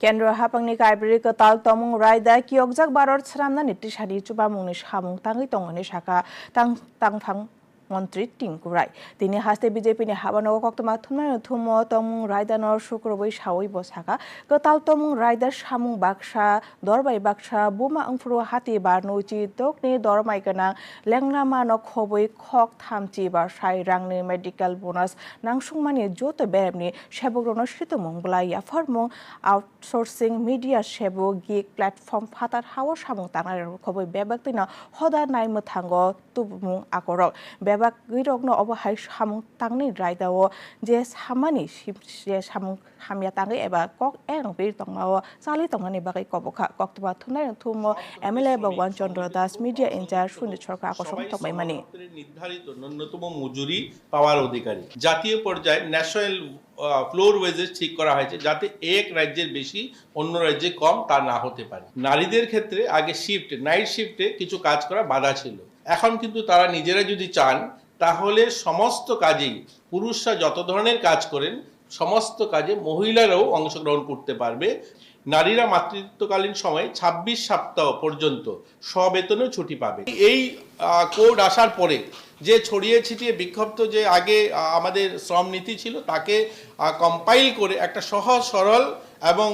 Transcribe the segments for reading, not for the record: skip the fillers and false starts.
Kendra hapangni kaibri katal tomung raida kiokjak baror sramna nitisari chubamungni samung tangi tongani saka tangphang মন্ত্রী টিঙ্কু রায় তিনি হাসতে BJP নি হাবানো কক্তমা থুমো তমুং রায়দানর শুক্রবৈ সাওই বসাকা গতাল তমুং রায়দার সামুং বাক্সা দরবাই বাক্সা বুমা अंफुरु হাতি বার নৌচি দকনি দরমাই গনা লেংরামা ন খবৈ খক থামচি বার সাই রাংনি মেডিকেল বোনাস নাংসুংমানি যত বেরেমনি সেবগ্রন সিতমং বলাইয়া ফরমং আউটসোর্সিং মিডিয়া সেবো গিগ প্ল্যাটফর্ম ফাতার হাওয়া সামুং তাঙার খবৈ বেবাকতিনা হদা নাইমো থাঙ্গ তুবুং আকরক বেবাক গিরকনো অবহাই সামুং তাংনি রায়দাও যে সামানি যে সামুং হামিয়া তাঙ্গি এবা কক এং বির তংমাও চালি তংনি বাকি কবখা কক্তবা থুনাই থুমো এমএলএ ভগবান চন্দ্র দাস মিডিয়া ইনচার্জ সুনীল সরকার আকর্ষণ তংমাইমানি নির্ধারিত ন্যূনতম মজুরি পাওয়ার অধিকারী জাতীয় পর্যায়ে ন্যাশনাল ফ্লোর ওয়েজেস ঠিক করা হয়েছে যাতে এক রাজ্যের বেশি অন্য রাজ্যে কম তা না হতে পারে। নারীদের ক্ষেত্রে আগে নাইট শিফটে কিছু কাজ করা বাধা ছিল, এখন কিন্তু তারা নিজেরা যদি চান তাহলে সমস্ত কাজেই পুরুষরা যত ধরনের কাজ করেন সমস্ত কাজে মহিলারাও অংশগ্রহণ করতে পারবে। নারীরা মাতৃত্বকালীন সময়ে ২৬ সপ্তাহ পর্যন্ত সবেতনে ছুটি পাবে। এই কোড আসার পরে যে ছড়িয়ে ছিটিয়ে বিক্ষিপ্ত যে আগে আমাদের শ্রম নীতি ছিল তাকে কম্পাইল করে একটা সহজ সরল এবং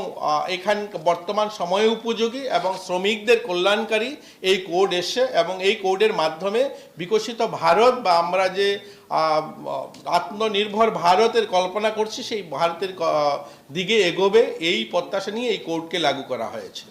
এখান বর্তমান সময় উপযোগী এবং শ্রমিকদের কল্যাণকারী এই কোড এসে এবং এই কোডের মাধ্যমে বিকশিত ভারত বা আমরা যে আত্মনির্ভর ভারতের কল্পনা করছি সেই ভারতের দিকে এগোবে এই প্রত্যাশা নিয়ে এই কোডকে লাগু করা হয়েছে।